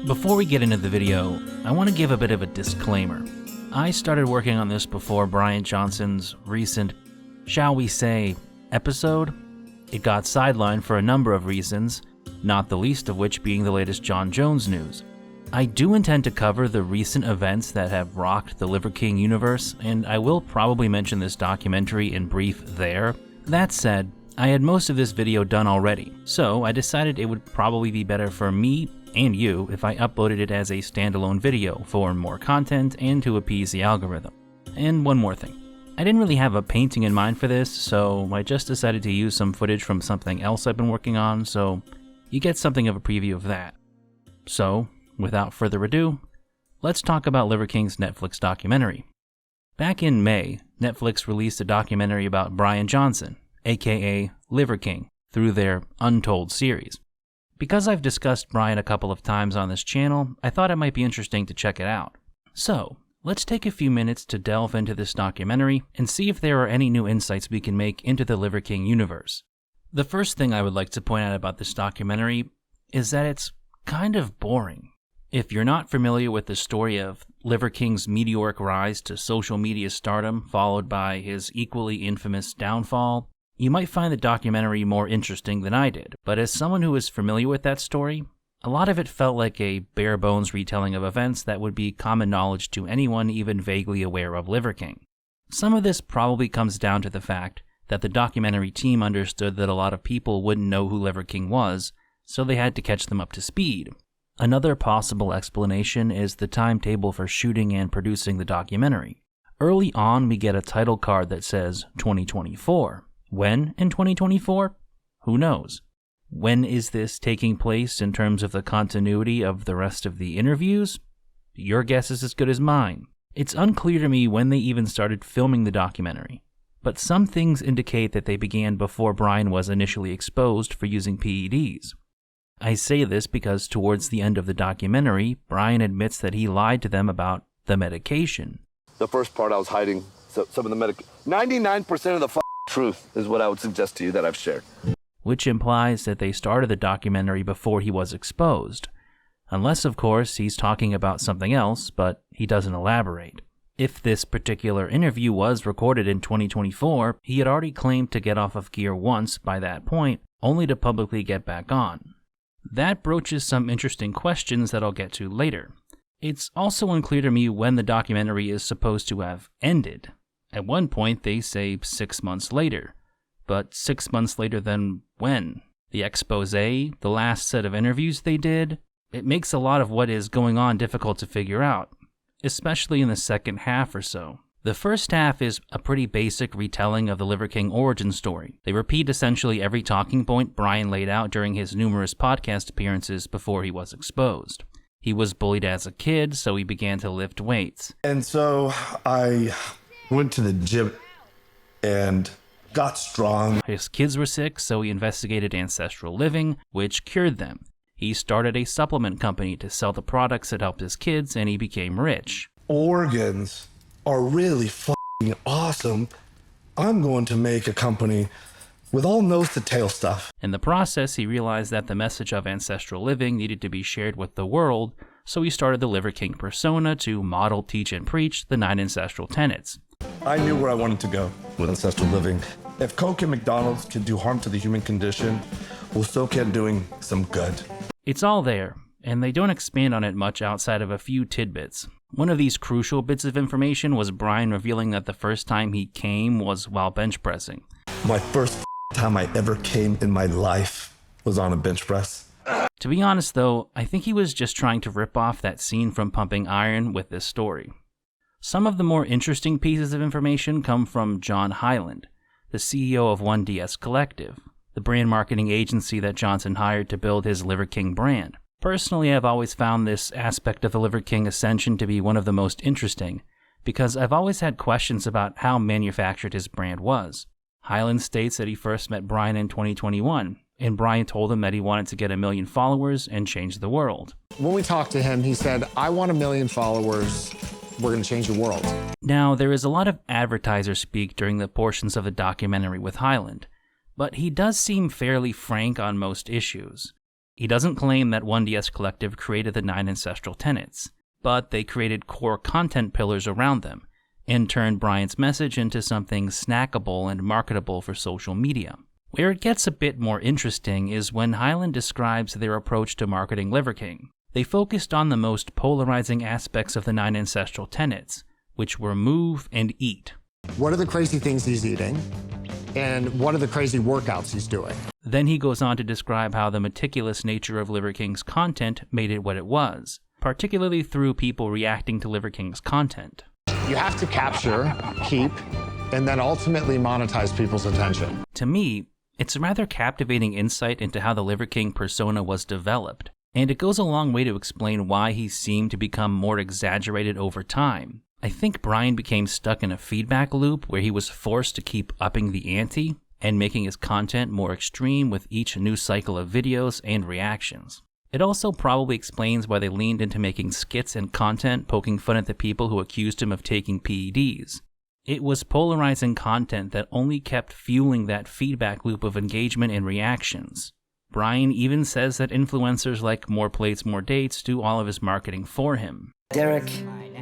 Before we get into the video, I want to give a bit of a disclaimer. I started working on this before Brian Johnson's recent, shall we say, episode. It got sidelined for a number of reasons, not the least of which being the latest Jon Jones news. I do intend to cover the recent events that have rocked the Liver King universe, and I will probably mention this documentary in brief there. That said, I had most of this video done already, so I decided it would probably be better for me and you if I uploaded it as a standalone video for more content and to appease the algorithm. And one more thing. I didn't really have a painting in mind for this, so I just decided to use some footage from something else I've been working on, so you get something of a preview of that. So, without further ado, let's talk about Liver King's Netflix documentary. Back in May, Netflix released a documentary about Brian Johnson, aka Liver King, through their Untold series. Because I've discussed Brian a couple of times on this channel, I thought it might be interesting to check it out. So, let's take a few minutes to delve into this documentary and see if there are any new insights we can make into the Liver King universe. The first thing I would like to point out about this documentary is that it's kind of boring. If you're not familiar with the story of Liver King's meteoric rise to social media stardom followed by his equally infamous downfall, you might find the documentary more interesting than I did, but as someone who is familiar with that story, a lot of it felt like a bare-bones retelling of events that would be common knowledge to anyone even vaguely aware of Liver King. Some of this probably comes down to the fact that the documentary team understood that a lot of people wouldn't know who Liver King was, so they had to catch them up to speed. Another possible explanation is the timetable for shooting and producing the documentary. Early on, we get a title card that says 2024. When in 2024? Who knows? When is this taking place in terms of the continuity of the rest of the interviews? Your guess is as good as mine. It's unclear to me when they even started filming the documentary, but some things indicate that they began before Brian was initially exposed for using PEDs. I say this because towards the end of the documentary, Brian admits that he lied to them about the medication. The first part I was hiding some of the 99% of the truth is what I would suggest to you that I've shared. Which implies that they started the documentary before he was exposed. Unless, of course, he's talking about something else, but he doesn't elaborate. If this particular interview was recorded in 2024, he had already claimed to get off of gear once by that point, only to publicly get back on. That broaches some interesting questions that I'll get to later. It's also unclear to me when the documentary is supposed to have ended. At one point, they say 6 months later. But 6 months later then when? The expose, the last set of interviews they did? It makes a lot of what is going on difficult to figure out, especially in the second half or so. The first half is a pretty basic retelling of the Liver King origin story. They repeat essentially every talking point Brian laid out during his numerous podcast appearances before he was exposed. He was bullied as a kid, so he began to lift weights. And so I went to the gym and got strong. His kids were sick, so he investigated ancestral living, which cured them. He started a supplement company to sell the products that helped his kids, and he became rich. Organs are really fucking awesome. I'm going to make a company with all nose-to-tail stuff. In the process, he realized that the message of ancestral living needed to be shared with the world, so he started the Liver King persona to model, teach, and preach the 9 ancestral tenets. I knew where I wanted to go with ancestral living. If Coke and McDonald's can do harm to the human condition, well, so can doing some good. It's all there, and they don't expand on it much outside of a few tidbits. One of these crucial bits of information was Brian revealing that the first time he came was while bench pressing. My first time I ever came in my life was on a bench press. To be honest though, I think he was just trying to rip off that scene from Pumping Iron with this story. Some of the more interesting pieces of information come from John Hyland, the CEO of 1DS Collective, the brand marketing agency that Johnson hired to build his Liver King brand. Personally, I've always found this aspect of the Liver King ascension to be one of the most interesting, because I've always had questions about how manufactured his brand was. Hyland states that he first met Brian in 2021, and Brian told him that he wanted to get 1 million followers and change the world. When we talked to him, he said, I want 1 million followers. We're going to change the world. Now, there is a lot of advertiser speak during the portions of the documentary with Hyland, but he does seem fairly frank on most issues. He doesn't claim that 1DS Collective created the 9 ancestral tenets, but they created core content pillars around them, and turned Brian's message into something snackable and marketable for social media. Where it gets a bit more interesting is when Hyland describes their approach to marketing Liver King. They focused on the most polarizing aspects of the 9 ancestral tenets, which were move and eat. What are the crazy things he's eating? And what are the crazy workouts he's doing? Then he goes on to describe how the meticulous nature of Liver King's content made it what it was, particularly through people reacting to Liver King's content. You have to capture, keep, and then ultimately monetize people's attention. To me, it's a rather captivating insight into how the Liver King persona was developed, and it goes a long way to explain why he seemed to become more exaggerated over time. I think Brian became stuck in a feedback loop where he was forced to keep upping the ante and making his content more extreme with each new cycle of videos and reactions. It also probably explains why they leaned into making skits and content poking fun at the people who accused him of taking PEDs. It was polarizing content that only kept fueling that feedback loop of engagement and reactions. Brian even says that influencers like More Plates, More Dates do all of his marketing for him. Derek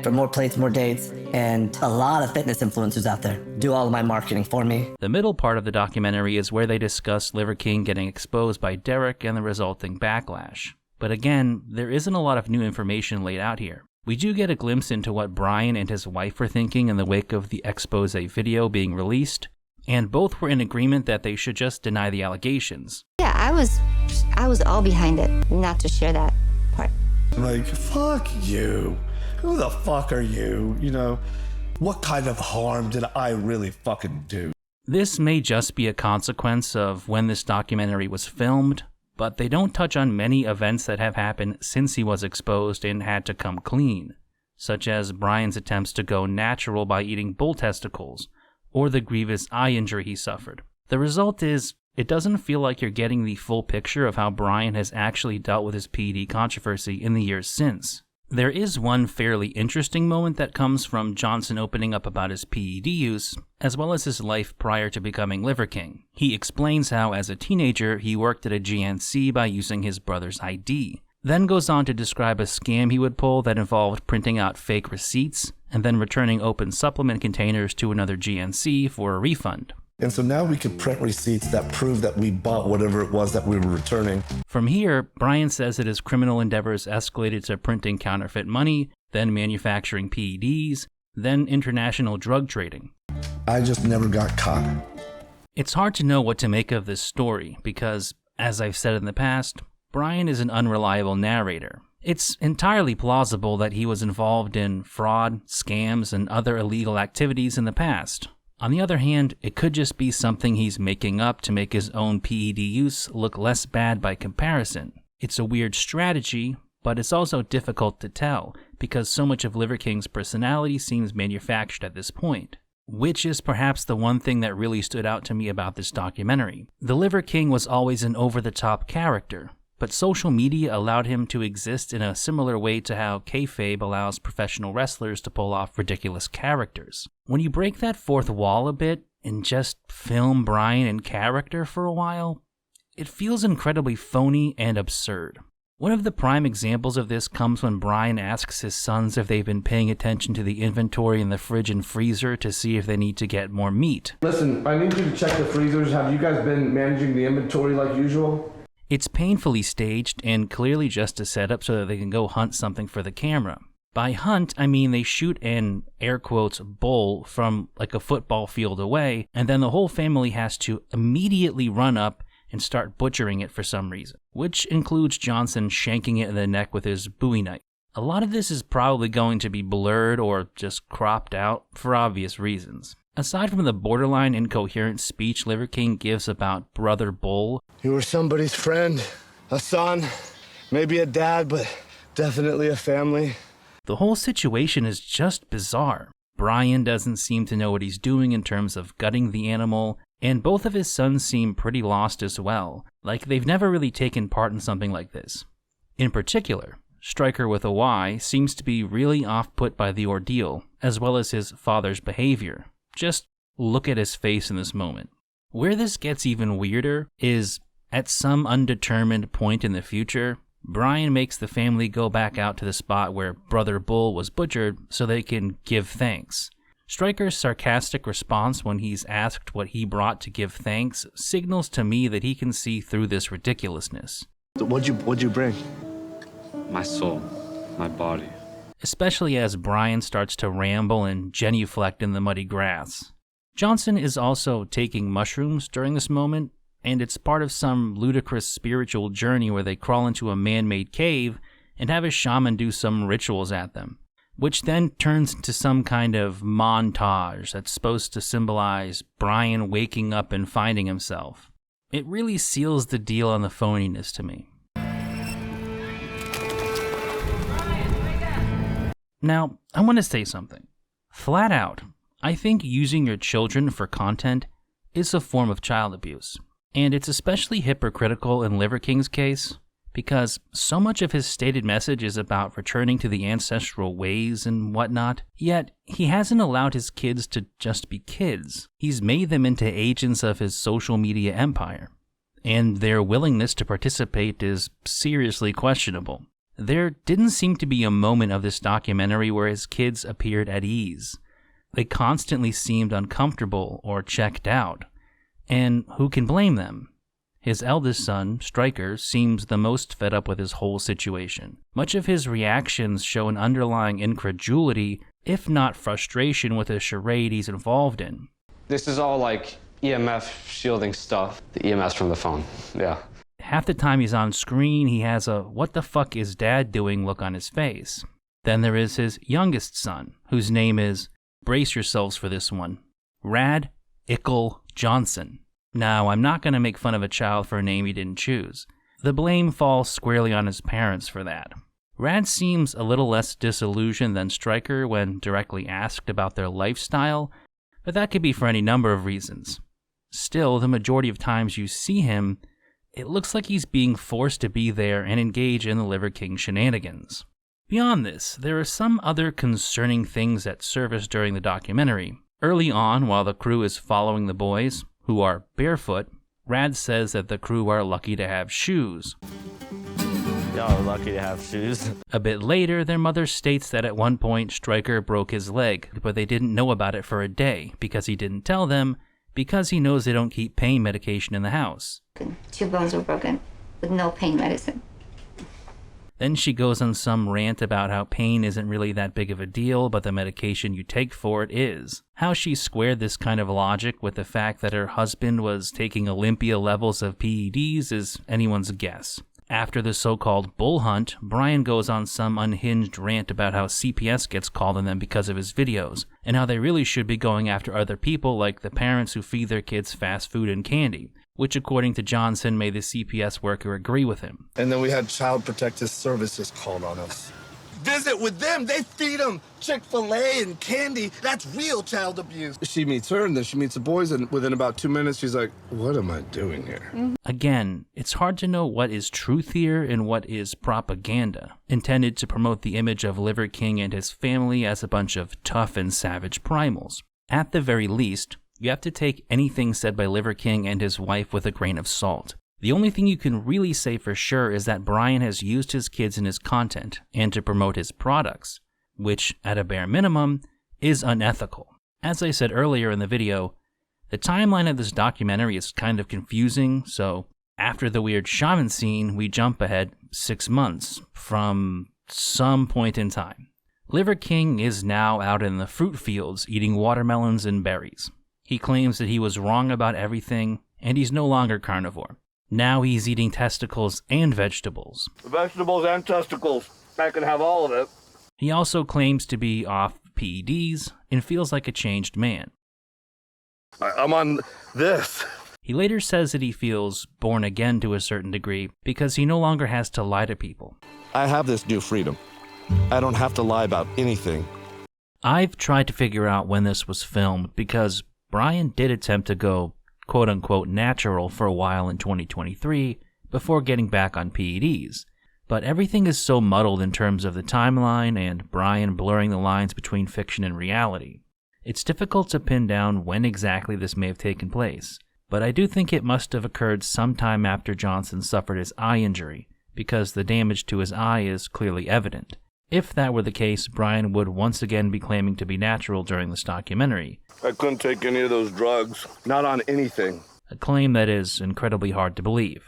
for More Plates, More Dates, and a lot of fitness influencers out there do all of my marketing for me. The middle part of the documentary is where they discuss Liver King getting exposed by Derek and the resulting backlash. But again, there isn't a lot of new information laid out here. We do get a glimpse into what Brian and his wife were thinking in the wake of the expose video being released, and both were in agreement that they should just deny the allegations. Yeah, I was all behind it, not to share that part. Like, fuck you. Who the fuck are you? You know, what kind of harm did I really fucking do? This may just be a consequence of when this documentary was filmed, but they don't touch on many events that have happened since he was exposed and had to come clean, such as Brian's attempts to go natural by eating bull testicles, or the grievous eye injury he suffered. The result is, it doesn't feel like you're getting the full picture of how Brian has actually dealt with his PED controversy in the years since. There is one fairly interesting moment that comes from Johnson opening up about his PED use, as well as his life prior to becoming Liver King. He explains how, as a teenager, he worked at a GNC by using his brother's ID, then goes on to describe a scam he would pull that involved printing out fake receipts and then returning open supplement containers to another GNC for a refund. And so now we could print receipts that prove that we bought whatever it was that we were returning. From here, Brian says that his criminal endeavors escalated to printing counterfeit money, then manufacturing PEDs, then international drug trading. I just never got caught. It's hard to know what to make of this story because, as I've said in the past, Brian is an unreliable narrator. It's entirely plausible that he was involved in fraud, scams, and other illegal activities in the past. On the other hand, it could just be something he's making up to make his own PED use look less bad by comparison. It's a weird strategy, but it's also difficult to tell because so much of Liver King's personality seems manufactured at this point, which is perhaps the one thing that really stood out to me about this documentary. The Liver King was always an over-the-top character, but social media allowed him to exist in a similar way to how kayfabe allows professional wrestlers to pull off ridiculous characters. When you break that fourth wall a bit and just film Brian in character for a while, it feels incredibly phony and absurd. One of the prime examples of this comes when Brian asks his sons if they've been paying attention to the inventory in the fridge and freezer to see if they need to get more meat. Listen, I need you to check the freezers. Have you guys been managing the inventory like usual? It's painfully staged and clearly just a setup so that they can go hunt something for the camera. By hunt, I mean they shoot an, air quotes, bull from like a football field away, and then the whole family has to immediately run up and start butchering it for some reason, which includes Johnson shanking it in the neck with his Bowie knife. A lot of this is probably going to be blurred or just cropped out for obvious reasons. Aside from the borderline incoherent speech Liver King gives about Brother Bull, You were somebody's friend, a son, maybe a dad, but definitely a family. the whole situation is just bizarre. Brian doesn't seem to know what he's doing in terms of gutting the animal, and both of his sons seem pretty lost as well, like they've never really taken part in something like this. In particular, Stryker with a Y seems to be really off-put by the ordeal, as well as his father's behavior. Just look at his face in this moment. Where this gets even weirder is At some undetermined point in the future, Brian makes the family go back out to the spot where Brother Bull was butchered so they can give thanks. Stryker's sarcastic response when he's asked what he brought to give thanks signals to me that he can see through this ridiculousness. What'd you bring? My soul, my body. Especially as Brian starts to ramble and genuflect in the muddy grass. Johnson is also taking mushrooms during this moment, and it's part of some ludicrous spiritual journey where they crawl into a man-made cave and have a shaman do some rituals at them, which then turns into some kind of montage that's supposed to symbolize Brian waking up and finding himself. It really seals the deal on the phoniness to me. Now, I want to say something. Flat out, I think using your children for content is a form of child abuse. And it's especially hypocritical in Liver King's case, because so much of his stated message is about returning to the ancestral ways and whatnot, yet he hasn't allowed his kids to just be kids. He's made them into agents of his social media empire, and their willingness to participate is seriously questionable. There didn't seem to be a moment of this documentary where his kids appeared at ease. They constantly seemed uncomfortable or checked out, and who can blame them? His eldest son, Stryker, seems the most fed up with his whole situation. Much of his reactions show an underlying incredulity, if not frustration, with the charade he's involved in. This is all like EMF shielding stuff. The EMS from the phone, yeah. Half the time he's on screen, he has a "what the fuck is dad doing" look on his face. Then there is his youngest son, whose name is, brace yourselves for this one, Rad Ickle Johnson. Now, I'm not going to make fun of a child for a name he didn't choose. The blame falls squarely on his parents for that. Rad seems a little less disillusioned than Stryker when directly asked about their lifestyle, but that could be for any number of reasons. Still, the majority of times you see him, it looks like he's being forced to be there and engage in the Liver King shenanigans. Beyond this, there are some other concerning things that surface during the documentary. Early on, while the crew is following the boys, who are barefoot, Rad says that the crew are lucky to have shoes. Y'all are lucky to have shoes. A bit later, their mother states that at one point Stryker broke his leg, but they didn't know about it for a day because he didn't tell them, because he knows they don't keep pain medication in the house. 2 bones were broken with no pain medicine. Then she goes on some rant about how pain isn't really that big of a deal, but the medication you take for it is. How she squared this kind of logic with the fact that her husband was taking Olympia levels of PEDs is anyone's guess. After the so-called bull hunt, Brian goes on some unhinged rant about how CPS gets called on them because of his videos, and how they really should be going after other people like the parents who feed their kids fast food and candy, which according to Johnson made the CPS worker agree with him. And then we had Child Protective Services called on us. Visit with them. They feed them Chick-fil-A and candy. That's real child abuse. She meets her, and then she meets the boys, and within about 2 minutes, she's like, what am I doing here? Again, it's hard to know what is truth here and what is propaganda, intended to promote the image of Liver King and his family as a bunch of tough and savage primals. At the very least, you have to take anything said by Liver King and his wife with a grain of salt. The only thing you can really say for sure is that Brian has used his kids in his content and to promote his products, which, at a bare minimum, is unethical. As I said earlier in the video, the timeline of this documentary is kind of confusing, so after the weird shaman scene, we jump ahead 6 months from some point in time. Liver King is now out in the fruit fields eating watermelons and berries. He claims that he was wrong about everything, and he's no longer carnivore. Now he's eating testicles and vegetables. Vegetables and testicles. I can have all of it. He also claims to be off PEDs and feels like a changed man. I'm on this. He later says that he feels born again to a certain degree because he no longer has to lie to people. I have this new freedom. I don't have to lie about anything. I've tried to figure out when this was filmed because Brian did attempt to go quote-unquote natural for a while in 2023 before getting back on PEDs. But everything is so muddled in terms of the timeline and Brian blurring the lines between fiction and reality. It's difficult to pin down when exactly this may have taken place. but I do think it must have occurred sometime after Johnson suffered his eye injury, because the damage to his eye is clearly evident. If that were the case, Brian would once again be claiming to be natural during this documentary. I couldn't take any of those drugs. Not on anything. A claim that is incredibly hard to believe.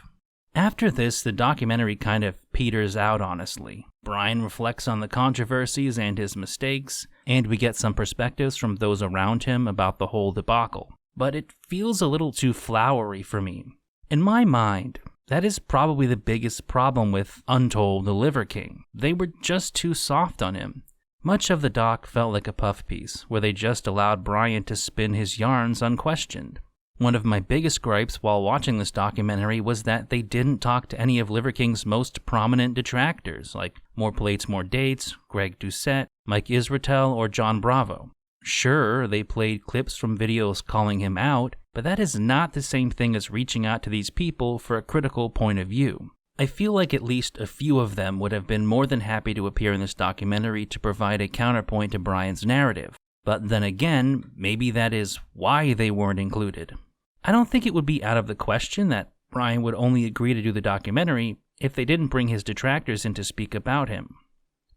After this, the documentary kind of peters out, honestly. Brian reflects on the controversies and his mistakes, and we get some perspectives from those around him about the whole debacle. But it feels a little too flowery for me. In my mind, that is probably the biggest problem with Untold the Liver King. They were just too soft on him. Much of the doc felt like a puff piece, where they just allowed Brian to spin his yarns unquestioned. One of my biggest gripes while watching this documentary was that they didn't talk to any of Liver King's most prominent detractors, like More Plates, More Dates, Greg Doucette, Mike Israetel, or John Bravo. Sure, they played clips from videos calling him out, but that is not the same thing as reaching out to these people for a critical point of view. I feel like at least a few of them would have been more than happy to appear in this documentary to provide a counterpoint to Brian's narrative. But then again, maybe that is why they weren't included. I don't think it would be out of the question that Brian would only agree to do the documentary if they didn't bring his detractors in to speak about him.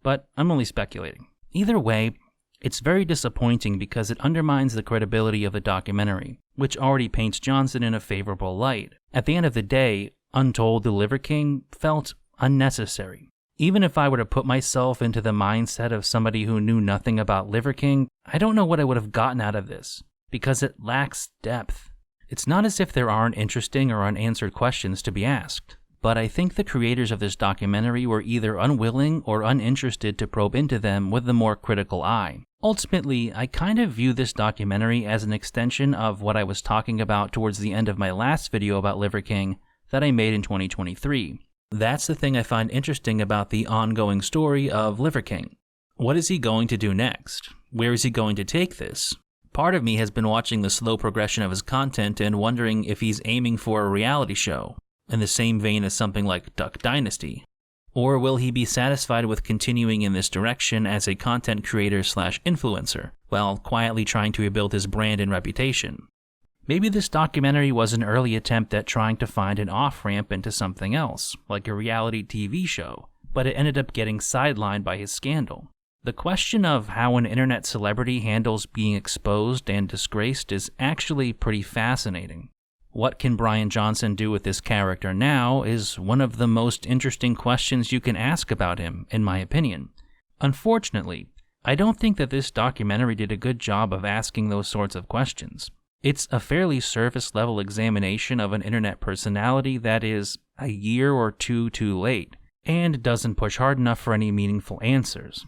But I'm only speculating. Either way, it's very disappointing because it undermines the credibility of the documentary, which already paints Johnson in a favorable light. At the end of the day, Untold the Liver King felt unnecessary. Even if I were to put myself into the mindset of somebody who knew nothing about Liver King, I don't know what I would have gotten out of this, because it lacks depth. It's not as if there aren't interesting or unanswered questions to be asked, but I think the creators of this documentary were either unwilling or uninterested to probe into them with a more critical eye. Ultimately, I kind of view this documentary as an extension of what I was talking about towards the end of my last video about Liver King that I made in 2023. That's the thing I find interesting about the ongoing story of Liver King. What is he going to do next? Where is he going to take this? Part of me has been watching the slow progression of his content and wondering if he's aiming for a reality show, in the same vein as something like Duck Dynasty. Or will he be satisfied with continuing in this direction as a content creator/influencer, while quietly trying to rebuild his brand and reputation? Maybe this documentary was an early attempt at trying to find an off-ramp into something else, like a reality TV show, but it ended up getting sidelined by his scandal. The question of how an internet celebrity handles being exposed and disgraced is actually pretty fascinating. What can Brian Johnson do with this character now is one of the most interesting questions you can ask about him, in my opinion. Unfortunately, I don't think that this documentary did a good job of asking those sorts of questions. It's a fairly surface-level examination of an internet personality that is a year or two too late, and doesn't push hard enough for any meaningful answers.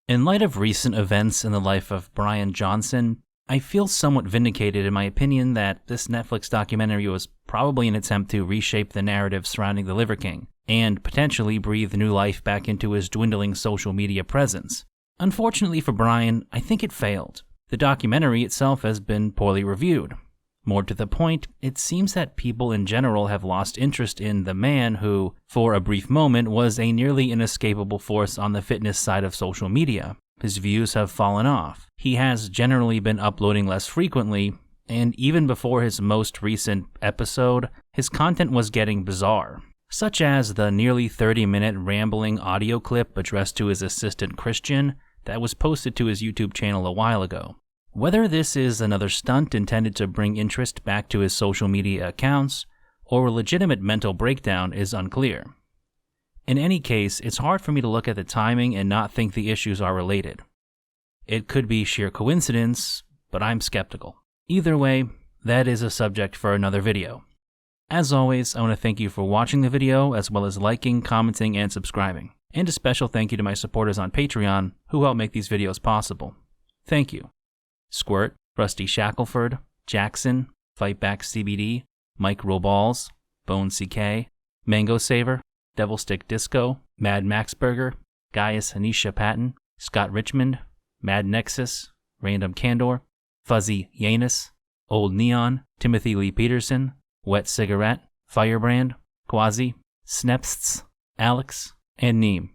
In light of recent events in the life of Brian Johnson, I feel somewhat vindicated in my opinion that this Netflix documentary was probably an attempt to reshape the narrative surrounding the Liver King, and potentially breathe new life back into his dwindling social media presence. Unfortunately for Brian, I think it failed. The documentary itself has been poorly reviewed. More to the point, it seems that people in general have lost interest in the man who, for a brief moment, was a nearly inescapable force on the fitness side of social media. His views have fallen off. He has generally been uploading less frequently, and even before his most recent episode, his content was getting bizarre, such as the nearly 30-minute rambling audio clip addressed to his assistant Christian that was posted to his YouTube channel a while ago. Whether this is another stunt intended to bring interest back to his social media accounts, or a legitimate mental breakdown is unclear. In any case, it's hard for me to look at the timing and not think the issues are related. It could be sheer coincidence, but I'm skeptical. Either way, that is a subject for another video. As always, I want to thank you for watching the video, as well as liking, commenting, and subscribing. And a special thank you to my supporters on Patreon, who help make these videos possible. Thank you. Squirt, Rusty Shackelford, Jackson, Fightback CBD, Mike Roballs, Bone CK, Mango Saver, Devil Stick Disco, Mad Max Burger, Gaius Anisha Patton, Scott Richmond, Mad Nexus, Random Candor, Fuzzy Yanus, Old Neon, Timothy Lee Peterson, Wet Cigarette, Firebrand, Quasi, Snepsts, Alex, and Neem.